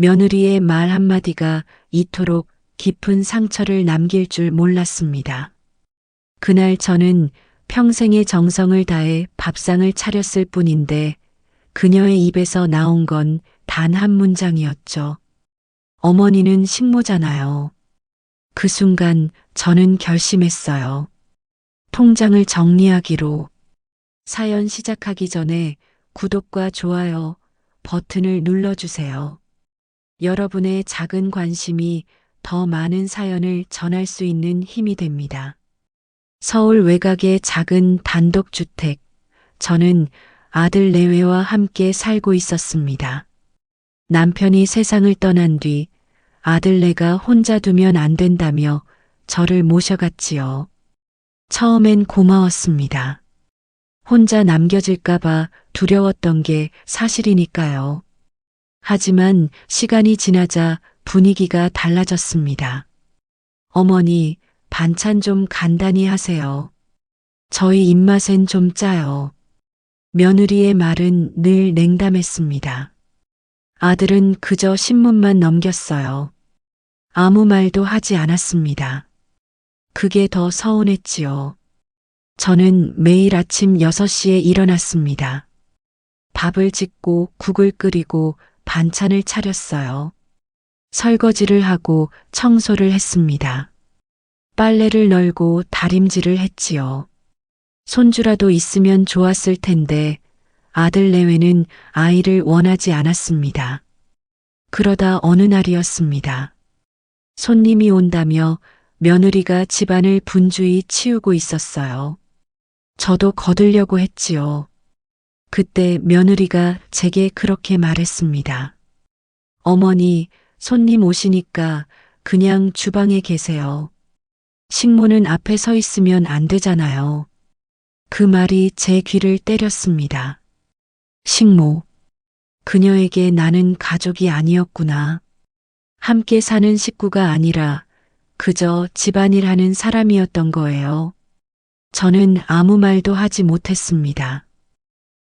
며느리의 말 한마디가 이토록 깊은 상처를 남길 줄 몰랐습니다. 그날 저는 평생의 정성을 다해 밥상을 차렸을 뿐인데 그녀의 입에서 나온 건 단 한 문장이었죠. 어머니는 식모잖아요. 그 순간 저는 결심했어요. 통장을 정리하기로. 사연 시작하기 전에 구독과 좋아요 버튼을 눌러주세요. 여러분의 작은 관심이 더 많은 사연을 전할 수 있는 힘이 됩니다. 서울 외곽의 작은 단독주택. 저는 아들 내외와 함께 살고 있었습니다. 남편이 세상을 떠난 뒤 아들네가 혼자 두면 안 된다며 저를 모셔갔지요. 처음엔 고마웠습니다. 혼자 남겨질까봐 두려웠던 게 사실이니까요. 하지만 시간이 지나자 분위기가 달라졌습니다. 어머니, 반찬 좀 간단히 하세요. 저희 입맛엔 좀 짜요. 며느리의 말은 늘 냉담했습니다. 아들은 그저 신문만 넘겼어요. 아무 말도 하지 않았습니다. 그게 더 서운했지요. 저는 매일 아침 6시에 일어났습니다. 밥을 짓고 국을 끓이고 반찬을 차렸어요. 설거지를 하고 청소를 했습니다. 빨래를 널고 다림질을 했지요. 손주라도 있으면 좋았을 텐데 아들 내외는 아이를 원하지 않았습니다. 그러다 어느 날이었습니다. 손님이 온다며 며느리가 집안을 분주히 치우고 있었어요. 저도 거들려고 했지요. 그때 며느리가 제게 그렇게 말했습니다. 어머니, 손님 오시니까 그냥 주방에 계세요. 식모는 앞에 서 있으면 안 되잖아요. 그 말이 제 귀를 때렸습니다. 식모. 그녀에게 나는 가족이 아니었구나. 함께 사는 식구가 아니라 그저 집안일 하는 사람이었던 거예요. 저는 아무 말도 하지 못했습니다.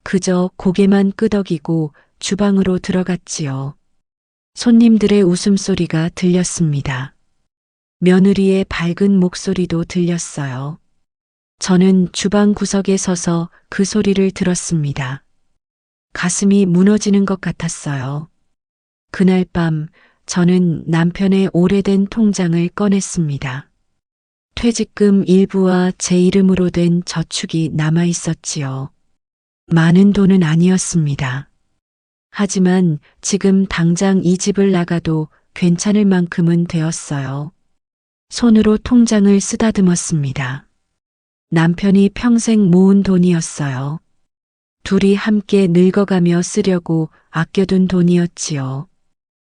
그저 고개만 끄덕이고 주방으로 들어갔지요. 손님들의 웃음소리가 들렸습니다. 며느리의 밝은 목소리도 들렸어요. 저는 주방 구석에 서서 그 소리를 들었습니다. 가슴이 무너지는 것 같았어요. 그날 밤 저는 남편의 오래된 통장을 꺼냈습니다. 퇴직금 일부와 제 이름으로 된 저축이 남아 있었지요. 많은 돈은 아니었습니다. 하지만 지금 당장 이 집을 나가도 괜찮을 만큼은 되었어요. 손으로 통장을 쓰다듬었습니다. 남편이 평생 모은 돈이었어요. 둘이 함께 늙어가며 쓰려고 아껴둔 돈이었지요.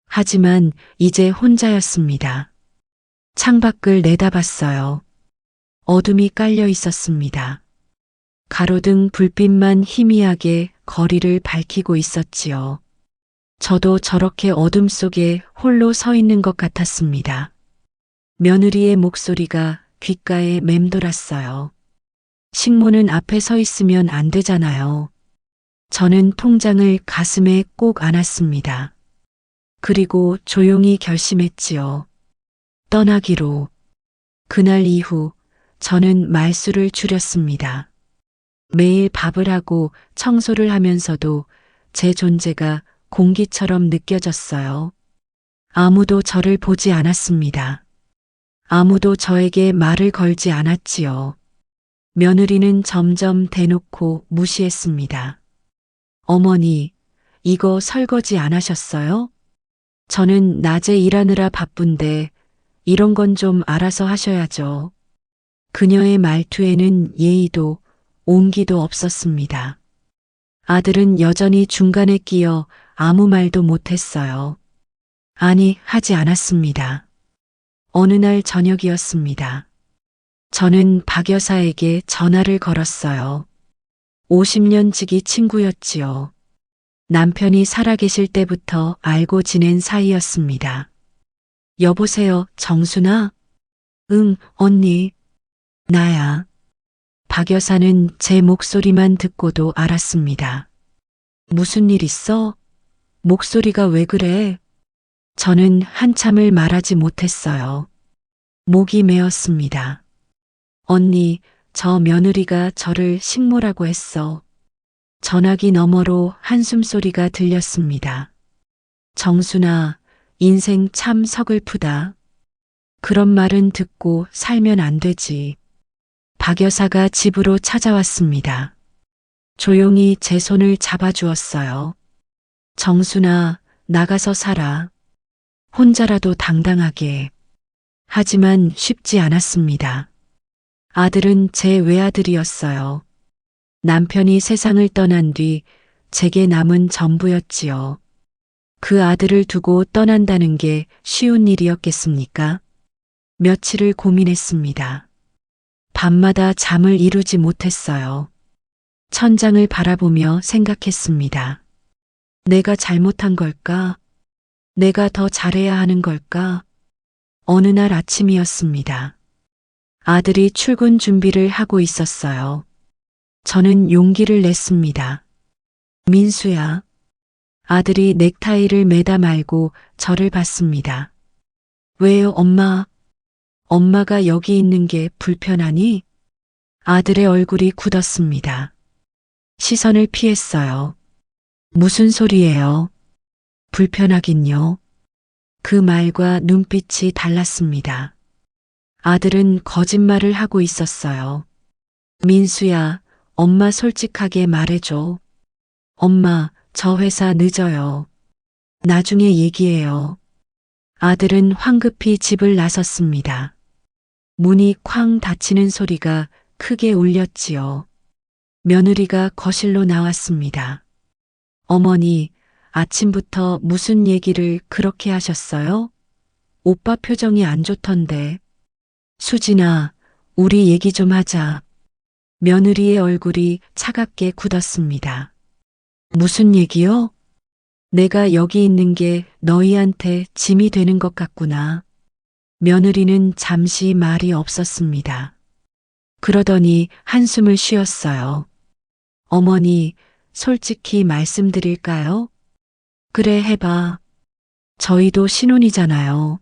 하지만 이제 혼자였습니다. 창밖을 내다봤어요. 어둠이 깔려 있었습니다. 가로등 불빛만 희미하게 거리를 밝히고 있었지요. 저도 저렇게 어둠 속에 홀로 서 있는 것 같았습니다. 며느리의 목소리가 귓가에 맴돌았어요. 식모는 앞에 서 있으면 안 되잖아요. 저는 통장을 가슴에 꼭 안았습니다. 그리고 조용히 결심했지요. 떠나기로. 그날 이후 저는 말수를 줄였습니다. 매일 밥을 하고 청소를 하면서도 제 존재가 공기처럼 느껴졌어요. 아무도 저를 보지 않았습니다. 아무도 저에게 말을 걸지 않았지요. 며느리는 점점 대놓고 무시했습니다. 어머니, 이거 설거지 안 하셨어요? 저는 낮에 일하느라 바쁜데 이런 건 좀 알아서 하셔야죠. 그녀의 말투에는 예의도 온기도 없었습니다. 아들은 여전히 중간에 끼어 아무 말도 못했어요. 아니, 하지 않았습니다. 어느 날 저녁이었습니다. 저는 박 여사에게 전화를 걸었어요. 50년 지기 친구였지요. 남편이 살아계실 때부터 알고 지낸 사이였습니다. 여보세요, 정순아? 응, 언니. 나야. 박 여사는 제 목소리만 듣고도 알았습니다. 무슨 일 있어? 목소리가 왜 그래? 저는 한참을 말하지 못했어요. 목이 메었습니다. 언니, 저 며느리가 저를 식모라고 했어. 전화기 너머로 한숨소리가 들렸습니다. 정순아, 인생 참 서글프다. 그런 말은 듣고 살면 안 되지. 박 여사가 집으로 찾아왔습니다. 조용히 제 손을 잡아주었어요. 정순아, 나가서 살아. 혼자라도 당당하게. 하지만 쉽지 않았습니다. 아들은 제 외아들이었어요. 남편이 세상을 떠난 뒤 제게 남은 전부였지요. 그 아들을 두고 떠난다는 게 쉬운 일이었겠습니까? 며칠을 고민했습니다. 밤마다 잠을 이루지 못했어요. 천장을 바라보며 생각했습니다. 내가 잘못한 걸까? 내가 더 잘해야 하는 걸까? 어느 날 아침이었습니다. 아들이 출근 준비를 하고 있었어요. 저는 용기를 냈습니다. 민수야. 아들이 넥타이를 매다 말고 저를 봤습니다. 왜요, 엄마? 엄마가 여기 있는 게 불편하니? 아들의 얼굴이 굳었습니다. 시선을 피했어요. 무슨 소리예요? 불편하긴요. 그 말과 눈빛이 달랐습니다. 아들은 거짓말을 하고 있었어요. 민수야, 엄마 솔직하게 말해줘. 엄마, 저 회사 늦어요. 나중에 얘기해요. 아들은 황급히 집을 나섰습니다. 문이 쾅 닫히는 소리가 크게 울렸지요. 며느리가 거실로 나왔습니다. 어머니, 아침부터 무슨 얘기를 그렇게 하셨어요? 오빠 표정이 안 좋던데. 수진아, 우리 얘기 좀 하자. 며느리의 얼굴이 차갑게 굳었습니다. 무슨 얘기요? 내가 여기 있는 게 너희한테 짐이 되는 것 같구나. 며느리는 잠시 말이 없었습니다. 그러더니 한숨을 쉬었어요. 어머니, 솔직히 말씀드릴까요? 그래, 해봐. 저희도 신혼이잖아요.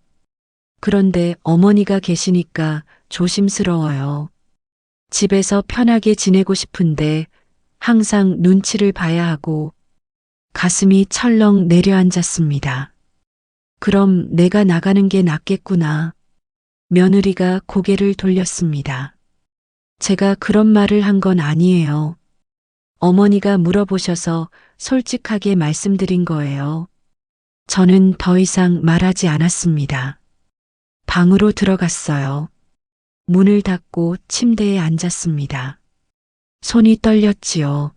그런데 어머니가 계시니까 조심스러워요. 집에서 편하게 지내고 싶은데 항상 눈치를 봐야 하고 가슴이 철렁 내려앉았습니다. 그럼 내가 나가는 게 낫겠구나. 며느리가 고개를 돌렸습니다. 제가 그런 말을 한 건 아니에요. 어머니가 물어보셔서 솔직하게 말씀드린 거예요. 저는 더 이상 말하지 않았습니다. 방으로 들어갔어요. 문을 닫고 침대에 앉았습니다. 손이 떨렸지요.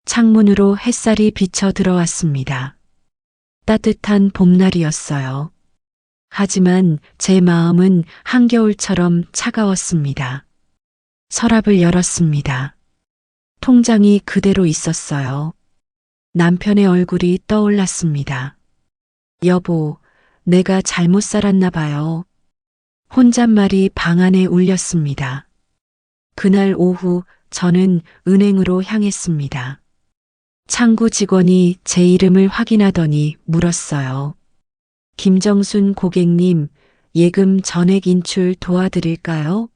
창문으로 햇살이 비쳐 들어왔습니다. 따뜻한 봄날이었어요. 하지만 제 마음은 한겨울처럼 차가웠습니다. 서랍을 열었습니다. 통장이 그대로 있었어요. 남편의 얼굴이 떠올랐습니다. 여보, 내가 잘못 살았나 봐요. 혼잣말이 방 안에 울렸습니다. 그날 오후 저는 은행으로 향했습니다. 창구 직원이 제 이름을 확인하더니 물었어요. 김정순 고객님, 예금 전액 인출 도와드릴까요?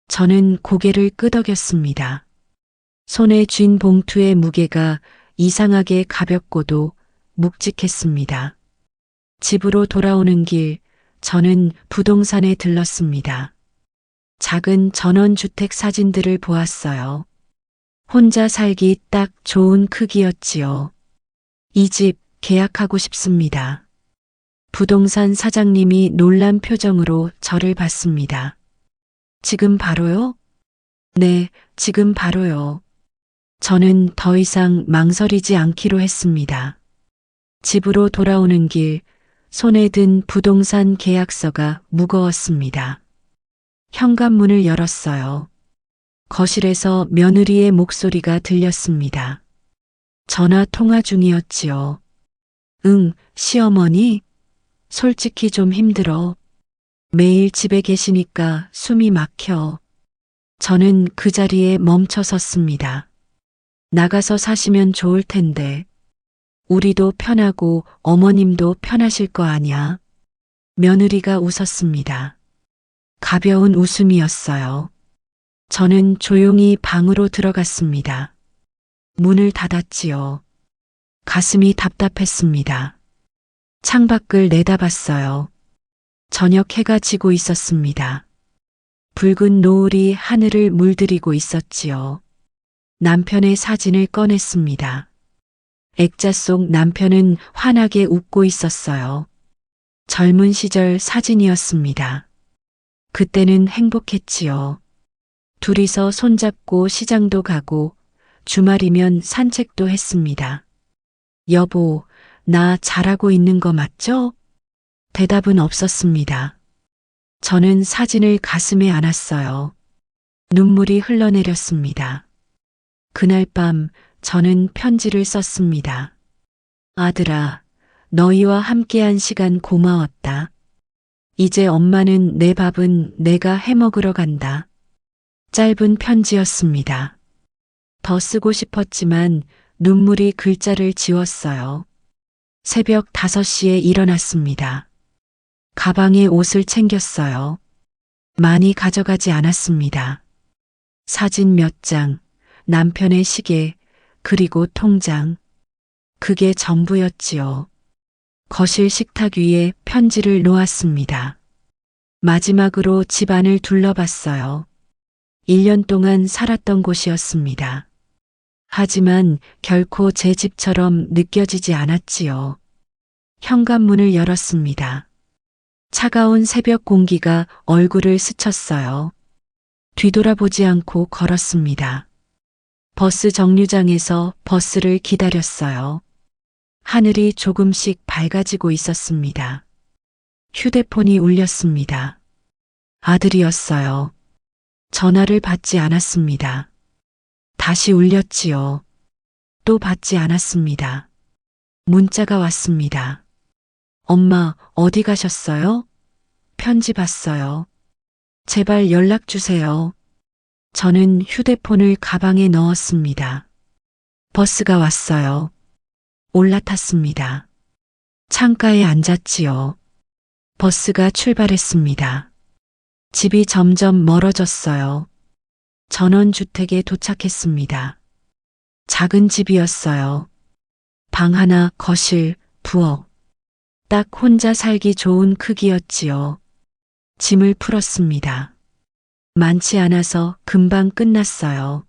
저는 고개를 끄덕였습니다. 손에 쥔 봉투의 무게가 이상하게 가볍고도 묵직했습니다. 집으로 돌아오는 길, 저는 부동산에 들렀습니다. 작은 전원주택 사진들을 보았어요. 혼자 살기 딱 좋은 크기였지요. 이 집 계약하고 싶습니다. 부동산 사장님이 놀란 표정으로 저를 봤습니다. 지금 바로요? 네, 지금 바로요. 저는 더 이상 망설이지 않기로 했습니다. 집으로 돌아오는 길, 손에 든 부동산 계약서가 무거웠습니다. 현관문을 열었어요. 거실에서 며느리의 목소리가 들렸습니다. 전화 통화 중이었지요. 응, 시어머니? 솔직히 좀 힘들어. 매일 집에 계시니까 숨이 막혀. 저는 그 자리에 멈춰 섰습니다. 나가서 사시면 좋을 텐데. 우리도 편하고 어머님도 편하실 거 아냐. 며느리가 웃었습니다. 가벼운 웃음이었어요. 저는 조용히 방으로 들어갔습니다. 문을 닫았지요. 가슴이 답답했습니다. 창밖을 내다봤어요. 저녁 해가 지고 있었습니다. 붉은 노을이 하늘을 물들이고 있었지요. 남편의 사진을 꺼냈습니다. 액자 속 남편은 환하게 웃고 있었어요. 젊은 시절 사진이었습니다. 그때는 행복했지요. 둘이서 손잡고 시장도 가고 주말이면 산책도 했습니다. 여보, 나 잘하고 있는 거 맞죠? 대답은 없었습니다. 저는 사진을 가슴에 안았어요. 눈물이 흘러내렸습니다. 그날 밤 저는 편지를 썼습니다. 아들아, 너희와 함께한 시간 고마웠다. 이제 엄마는 내 밥은 내가 해먹으러 간다. 짧은 편지였습니다. 더 쓰고 싶었지만 눈물이 글자를 지웠어요. 새벽 5시에 일어났습니다. 가방에 옷을 챙겼어요. 많이 가져가지 않았습니다. 사진 몇 장, 남편의 시계, 그리고 통장. 그게 전부였지요. 거실 식탁 위에 편지를 놓았습니다. 마지막으로 집안을 둘러봤어요. 1년 동안 살았던 곳이었습니다. 하지만 결코 제 집처럼 느껴지지 않았지요. 현관문을 열었습니다. 차가운 새벽 공기가 얼굴을 스쳤어요. 뒤돌아보지 않고 걸었습니다. 버스 정류장에서 버스를 기다렸어요. 하늘이 조금씩 밝아지고 있었습니다. 휴대폰이 울렸습니다. 아들이었어요. 전화를 받지 않았습니다. 다시 울렸지요. 또 받지 않았습니다. 문자가 왔습니다. 엄마, 어디 가셨어요? 편지 봤어요. 제발 연락 주세요. 저는 휴대폰을 가방에 넣었습니다. 버스가 왔어요. 올라탔습니다. 창가에 앉았지요. 버스가 출발했습니다. 집이 점점 멀어졌어요. 전원주택에 도착했습니다. 작은 집이었어요. 방 하나, 거실, 부엌. 딱 혼자 살기 좋은 크기였지요. 짐을 풀었습니다. 많지 않아서 금방 끝났어요.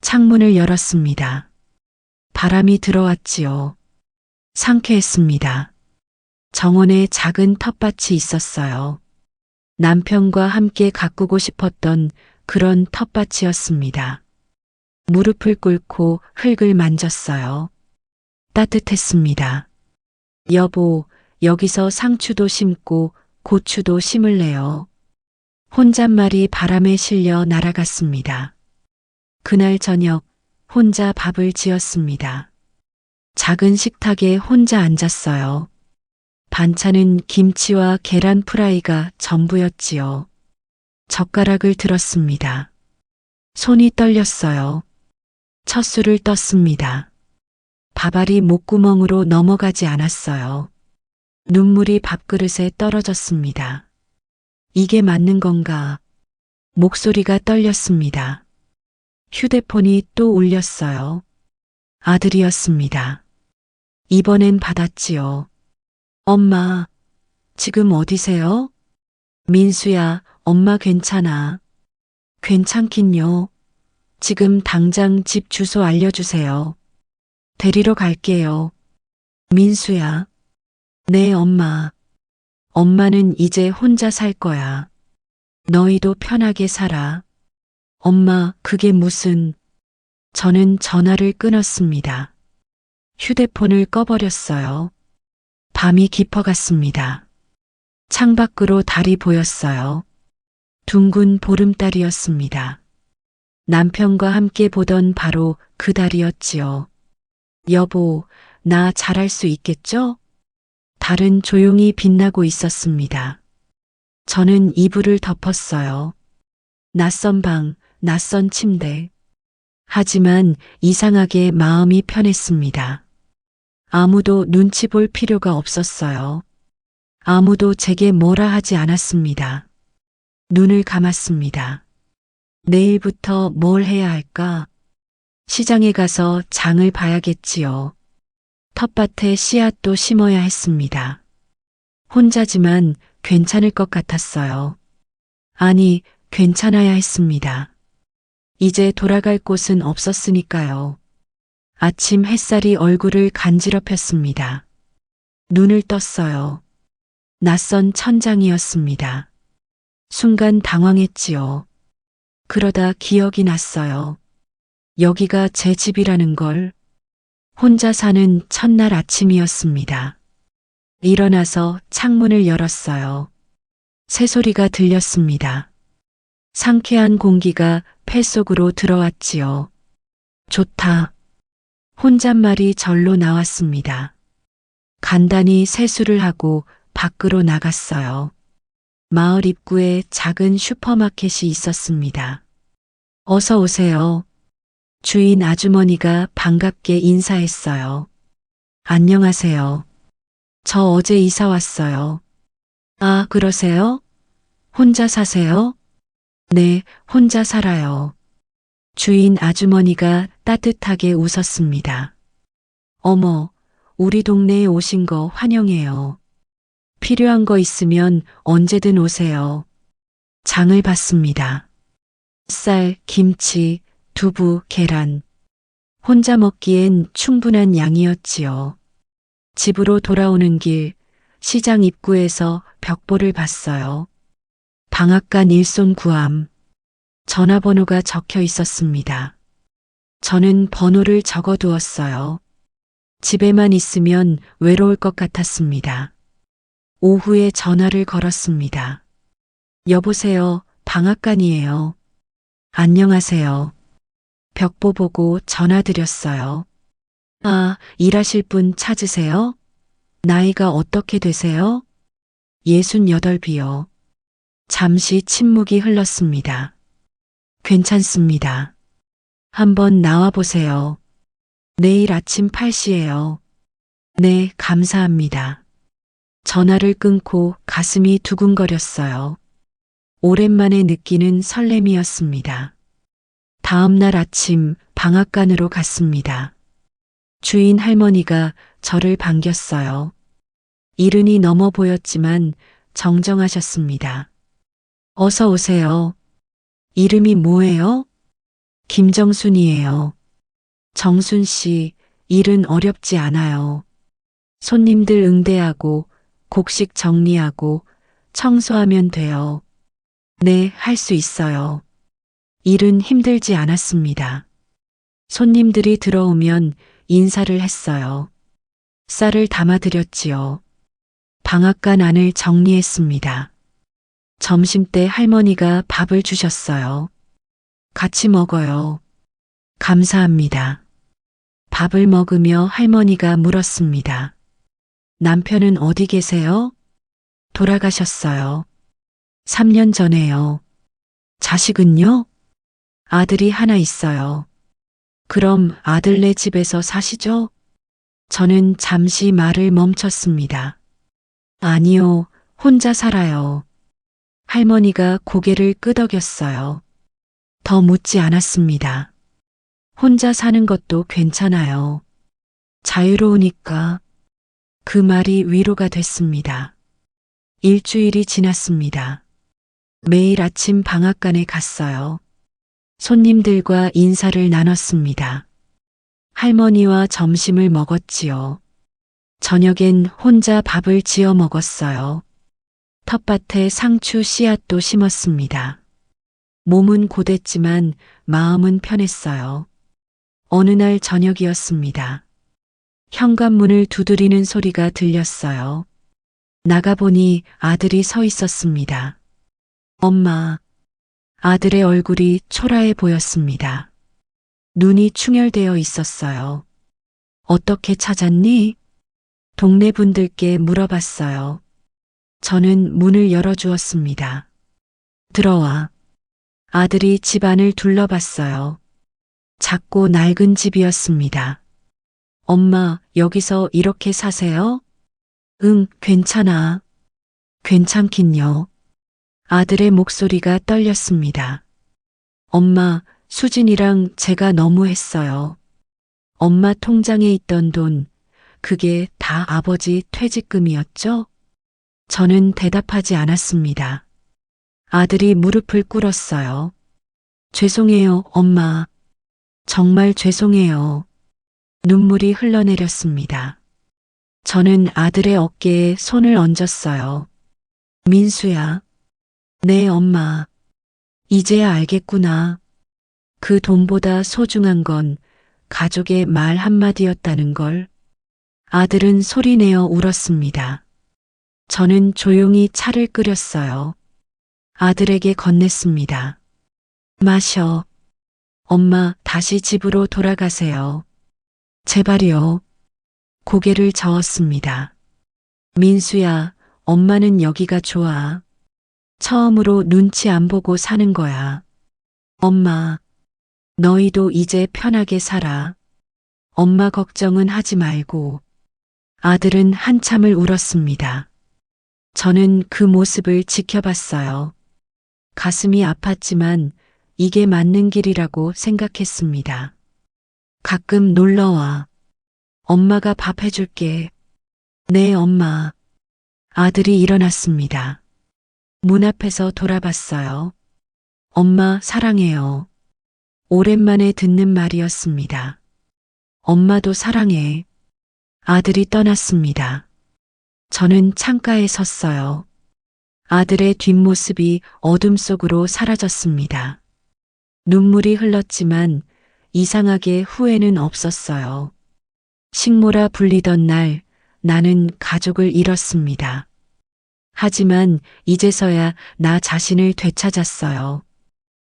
창문을 열었습니다. 바람이 들어왔지요. 상쾌했습니다. 정원에 작은 텃밭이 있었어요. 남편과 함께 가꾸고 싶었던 그런 텃밭이었습니다. 무릎을 꿇고 흙을 만졌어요. 따뜻했습니다. 여보, 여기서 상추도 심고 고추도 심을래요. 혼잣말이 바람에 실려 날아갔습니다. 그날 저녁 혼자 밥을 지었습니다. 작은 식탁에 혼자 앉았어요. 반찬은 김치와 계란 프라이가 전부였지요. 젓가락을 들었습니다. 손이 떨렸어요. 첫 술을 떴습니다. 밥알이 목구멍으로 넘어가지 않았어요. 눈물이 밥그릇에 떨어졌습니다. 이게 맞는 건가? 목소리가 떨렸습니다. 휴대폰이 또 울렸어요. 아들이었습니다. 이번엔 받았지요. 엄마, 지금 어디세요? 민수야, 엄마 괜찮아. 괜찮긴요. 지금 당장 집 주소 알려주세요. 데리러 갈게요. 민수야. 네, 엄마. 엄마는 이제 혼자 살 거야. 너희도 편하게 살아. 엄마, 그게 무슨... 저는 전화를 끊었습니다. 휴대폰을 꺼버렸어요. 밤이 깊어갔습니다. 창밖으로 달이 보였어요. 둥근 보름달이었습니다. 남편과 함께 보던 바로 그 달이었지요. 여보, 나 잘할 수 있겠죠? 달은 조용히 빛나고 있었습니다. 저는 이불을 덮었어요. 낯선 방, 낯선 침대. 하지만 이상하게 마음이 편했습니다. 아무도 눈치 볼 필요가 없었어요. 아무도 제게 뭐라 하지 않았습니다. 눈을 감았습니다. 내일부터 뭘 해야 할까? 시장에 가서 장을 봐야겠지요. 텃밭에 씨앗도 심어야 했습니다. 혼자지만 괜찮을 것 같았어요. 아니, 괜찮아야 했습니다. 이제 돌아갈 곳은 없었으니까요. 아침 햇살이 얼굴을 간지럽혔습니다. 눈을 떴어요. 낯선 천장이었습니다. 순간 당황했지요. 그러다 기억이 났어요. 여기가 제 집이라는 걸. 혼자 사는 첫날 아침이었습니다. 일어나서 창문을 열었어요. 새소리가 들렸습니다. 상쾌한 공기가 폐 속으로 들어왔지요. 좋다. 혼잣말이 절로 나왔습니다. 간단히 세수를 하고 밖으로 나갔어요. 마을 입구에 작은 슈퍼마켓이 있었습니다. 어서 오세요. 주인 아주머니가 반갑게 인사했어요. 안녕하세요. 저 어제 이사 왔어요. 아, 그러세요? 혼자 사세요? 네, 혼자 살아요. 주인 아주머니가 따뜻하게 웃었습니다. 어머, 우리 동네에 오신 거 환영해요. 필요한 거 있으면 언제든 오세요. 장을 봤습니다. 쌀, 김치, 두부, 계란. 혼자 먹기엔 충분한 양이었지요. 집으로 돌아오는 길, 시장 입구에서 벽보를 봤어요. 방앗간 일손 구함. 전화번호가 적혀 있었습니다. 저는 번호를 적어두었어요. 집에만 있으면 외로울 것 같았습니다. 오후에 전화를 걸었습니다. 여보세요, 방앗간이에요. 안녕하세요. 벽보 보고 전화드렸어요. 아, 일하실 분 찾으세요? 나이가 어떻게 되세요? 68이요. 잠시 침묵이 흘렀습니다. 괜찮습니다. 한번 나와 보세요. 내일 아침 8시에요. 네, 감사합니다. 전화를 끊고 가슴이 두근거렸어요. 오랜만에 느끼는 설렘이었습니다. 다음 날 아침 방앗간으로 갔습니다. 주인 할머니가 저를 반겼어요. 이른이 넘어 보였지만 정정하셨습니다. 어서 오세요. 이름이 뭐예요? 김정순이에요. 정순 씨, 일은 어렵지 않아요. 손님들 응대하고 곡식 정리하고 청소하면 돼요. 네, 할 수 있어요. 일은 힘들지 않았습니다. 손님들이 들어오면 인사를 했어요. 쌀을 담아드렸지요. 방앗간 안을 정리했습니다. 점심때 할머니가 밥을 주셨어요. 같이 먹어요. 감사합니다. 밥을 먹으며 할머니가 물었습니다. 남편은 어디 계세요? 돌아가셨어요. 3년 전에요. 자식은요? 아들이 하나 있어요. 그럼 아들네 집에서 사시죠? 저는 잠시 말을 멈췄습니다. 아니요, 혼자 살아요. 할머니가 고개를 끄덕였어요. 더 묻지 않았습니다. 혼자 사는 것도 괜찮아요. 자유로우니까. 그 말이 위로가 됐습니다. 일주일이 지났습니다. 매일 아침 방앗간에 갔어요. 손님들과 인사를 나눴습니다. 할머니와 점심을 먹었지요. 저녁엔 혼자 밥을 지어 먹었어요. 텃밭에 상추 씨앗도 심었습니다. 몸은 고됐지만 마음은 편했어요. 어느 날 저녁이었습니다. 현관문을 두드리는 소리가 들렸어요. 나가보니 아들이 서 있었습니다. 엄마. 아들의 얼굴이 초라해 보였습니다. 눈이 충혈되어 있었어요. 어떻게 찾았니? 동네 분들께 물어봤어요. 저는 문을 열어주었습니다. 들어와. 아들이 집 안을 둘러봤어요. 작고 낡은 집이었습니다. 엄마, 여기서 이렇게 사세요? 응, 괜찮아. 괜찮긴요. 아들의 목소리가 떨렸습니다. 엄마, 수진이랑 제가 너무 했어요. 엄마 통장에 있던 돈, 그게 다 아버지 퇴직금이었죠? 저는 대답하지 않았습니다. 아들이 무릎을 꿇었어요. 죄송해요, 엄마. 정말 죄송해요. 눈물이 흘러내렸습니다. 저는 아들의 어깨에 손을 얹었어요. 민수야. 네, 엄마. 이제야 알겠구나. 그 돈보다 소중한 건 가족의 말 한마디였다는 걸. 아들은 소리내어 울었습니다. 저는 조용히 차를 끓였어요. 아들에게 건넸습니다. 마셔. 엄마, 다시 집으로 돌아가세요. 제발요. 고개를 저었습니다. 민수야, 엄마는 여기가 좋아. 처음으로 눈치 안 보고 사는 거야. 엄마, 너희도 이제 편하게 살아. 엄마 걱정은 하지 말고. 아들은 한참을 울었습니다. 저는 그 모습을 지켜봤어요. 가슴이 아팠지만 이게 맞는 길이라고 생각했습니다. 가끔 놀러와. 엄마가 밥 해줄게. 네, 엄마. 아들이 일어났습니다. 문 앞에서 돌아봤어요. 엄마, 사랑해요. 오랜만에 듣는 말이었습니다. 엄마도 사랑해. 아들이 떠났습니다. 저는 창가에 섰어요. 아들의 뒷모습이 어둠 속으로 사라졌습니다. 눈물이 흘렀지만 이상하게 후회는 없었어요. 식모라 불리던 날 나는 가족을 잃었습니다. 하지만 이제서야 나 자신을 되찾았어요.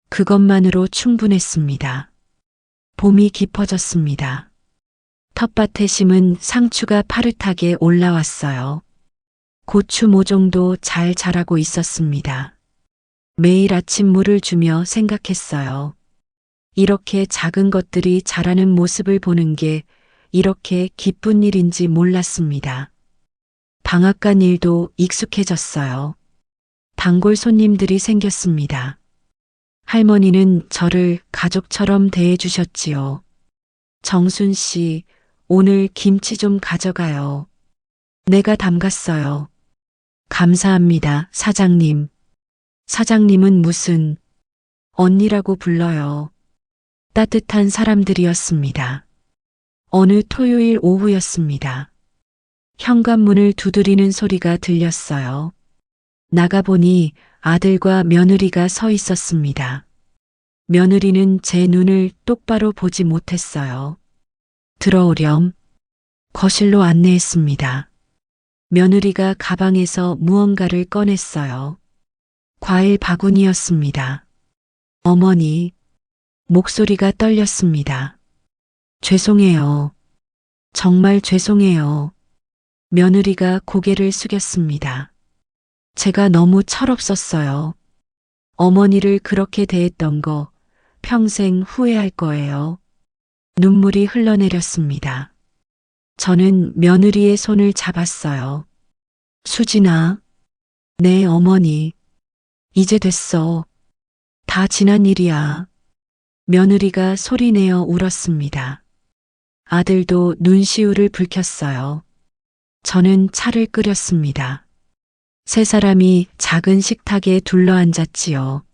그것만으로 충분했습니다. 봄이 깊어졌습니다. 텃밭에 심은 상추가 파릇하게 올라왔어요. 고추 모종도 잘 자라고 있었습니다. 매일 아침 물을 주며 생각했어요. 이렇게 작은 것들이 자라는 모습을 보는 게 이렇게 기쁜 일인지 몰랐습니다. 방앗간 일도 익숙해졌어요. 단골 손님들이 생겼습니다. 할머니는 저를 가족처럼 대해주셨지요. 정순 씨, 오늘 김치 좀 가져가요. 내가 담갔어요. 감사합니다, 사장님. 사장님은 무슨 언니라고 불러요. 따뜻한 사람들이었습니다. 어느 토요일 오후였습니다. 현관문을 두드리는 소리가 들렸어요. 나가보니 아들과 며느리가 서 있었습니다. 며느리는 제 눈을 똑바로 보지 못했어요. 들어오렴. 거실로 안내했습니다. 며느리가 가방에서 무언가를 꺼냈어요. 과일 바구니였습니다. 어머니, 목소리가 떨렸습니다. 죄송해요. 정말 죄송해요. 며느리가 고개를 숙였습니다. 제가 너무 철없었어요. 어머니를 그렇게 대했던 거 평생 후회할 거예요. 눈물이 흘러내렸습니다. 저는 며느리의 손을 잡았어요. 수진아, 네 어머니. 이제 됐어. 다 지난 일이야. 며느리가 소리내어 울었습니다. 아들도 눈시울을 붉혔어요. 저는 차를 끓였습니다. 세 사람이 작은 식탁에 둘러앉았지요.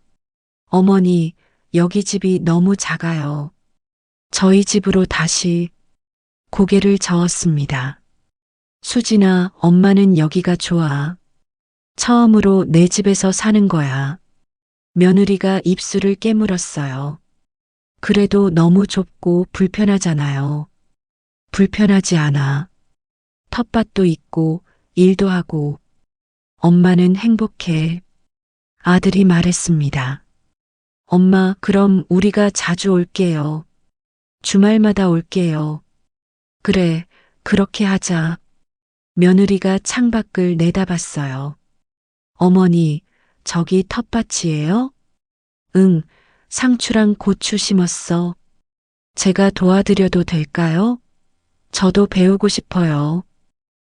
어머니, 여기 집이 너무 작아요. 저희 집으로 다시. 고개를 저었습니다. 수진아, 엄마는 여기가 좋아. 처음으로 내 집에서 사는 거야. 며느리가 입술을 깨물었어요. 그래도 너무 좁고 불편하잖아요. 불편하지 않아. 텃밭도 있고 일도 하고 엄마는 행복해. 아들이 말했습니다. 엄마, 그럼 우리가 자주 올게요. 주말마다 올게요. 그래, 그렇게 하자. 며느리가 창밖을 내다봤어요. 어머니, 저기 텃밭이에요? 응, 상추랑 고추 심었어. 제가 도와드려도 될까요? 저도 배우고 싶어요.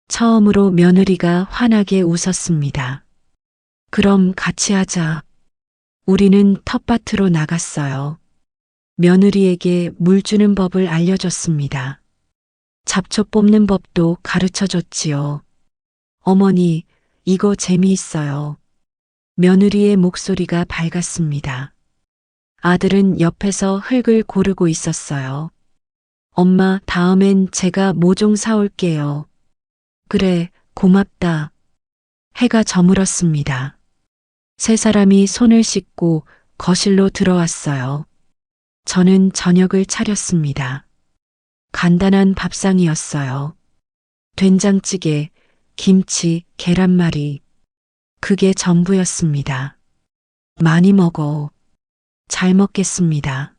처음으로 며느리가 환하게 웃었습니다. 그럼 같이 하자. 우리는 텃밭으로 나갔어요. 며느리에게 물 주는 법을 알려줬습니다. 잡초 뽑는 법도 가르쳐 줬지요. 어머니, 이거 재미있어요. 며느리의 목소리가 밝았습니다. 아들은 옆에서 흙을 고르고 있었어요. 엄마, 다음엔 제가 모종 사올게요. 그래, 고맙다. 해가 저물었습니다. 세 사람이 손을 씻고 거실로 들어왔어요. 저는 저녁을 차렸습니다. 간단한 밥상이었어요. 된장찌개, 김치, 계란말이. 그게 전부였습니다. 많이 먹어. 잘 먹겠습니다.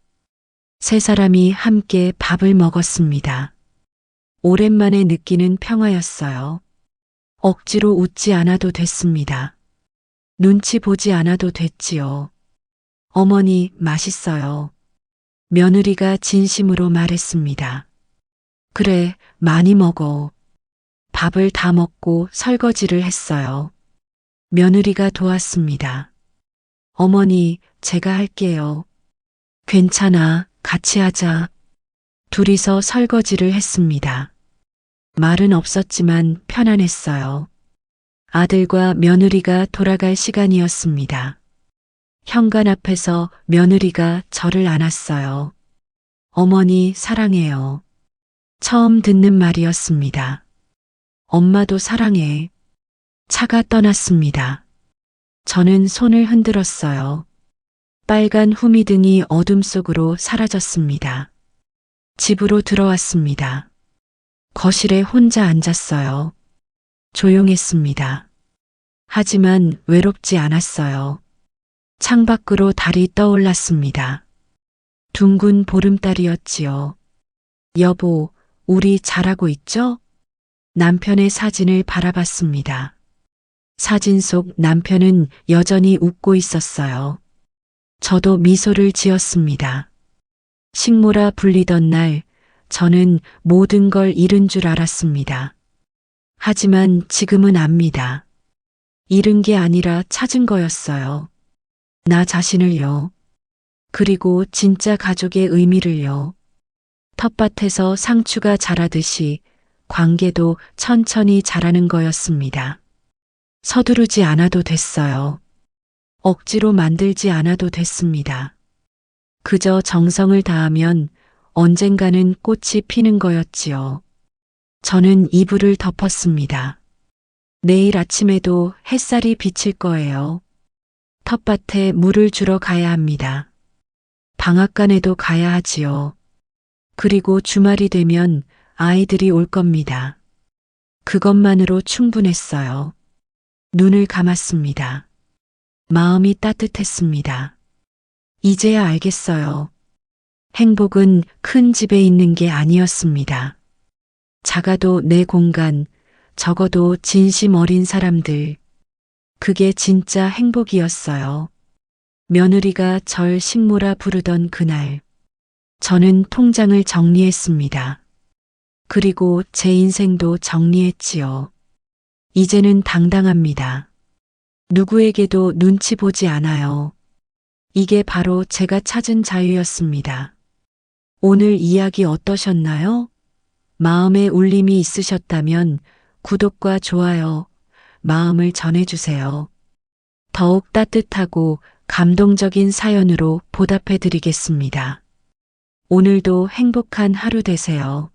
세 사람이 함께 밥을 먹었습니다. 오랜만에 느끼는 평화였어요. 억지로 웃지 않아도 됐습니다. 눈치 보지 않아도 됐지요. 어머니, 맛있어요. 며느리가 진심으로 말했습니다. 그래, 많이 먹어. 밥을 다 먹고 설거지를 했어요. 며느리가 도왔습니다. 어머니, 제가 할게요. 괜찮아, 같이 하자. 둘이서 설거지를 했습니다. 말은 없었지만 편안했어요. 아들과 며느리가 돌아갈 시간이었습니다. 현관 앞에서 며느리가 저를 안았어요. 어머니, 사랑해요. 처음 듣는 말이었습니다. 엄마도 사랑해. 차가 떠났습니다. 저는 손을 흔들었어요. 빨간 후미등이 어둠 속으로 사라졌습니다. 집으로 들어왔습니다. 거실에 혼자 앉았어요. 조용했습니다. 하지만 외롭지 않았어요. 창밖으로 달이 떠올랐습니다. 둥근 보름달이었지요. 여보, 우리 잘하고 있죠? 남편의 사진을 바라봤습니다. 사진 속 남편은 여전히 웃고 있었어요. 저도 미소를 지었습니다. 식모라 불리던 날, 저는 모든 걸 잃은 줄 알았습니다. 하지만 지금은 압니다. 잃은 게 아니라 찾은 거였어요. 나 자신을요. 그리고 진짜 가족의 의미를요. 텃밭에서 상추가 자라듯이 관계도 천천히 자라는 거였습니다. 서두르지 않아도 됐어요. 억지로 만들지 않아도 됐습니다. 그저 정성을 다하면 언젠가는 꽃이 피는 거였지요. 저는 이불을 덮었습니다. 내일 아침에도 햇살이 비칠 거예요. 텃밭에 물을 주러 가야 합니다. 방앗간에도 가야 하지요. 그리고 주말이 되면 아이들이 올 겁니다. 그것만으로 충분했어요. 눈을 감았습니다. 마음이 따뜻했습니다. 이제야 알겠어요. 행복은 큰 집에 있는 게 아니었습니다. 작아도 내 공간, 적어도 진심 어린 사람들. 그게 진짜 행복이었어요. 며느리가 절 식모라 부르던 그날, 저는 통장을 정리했습니다. 그리고 제 인생도 정리했지요. 이제는 당당합니다. 누구에게도 눈치 보지 않아요. 이게 바로 제가 찾은 자유였습니다. 오늘 이야기 어떠셨나요? 마음에 울림이 있으셨다면 구독과 좋아요, 마음을 전해주세요. 더욱 따뜻하고 감동적인 사연으로 보답해 드리겠습니다. 오늘도 행복한 하루 되세요.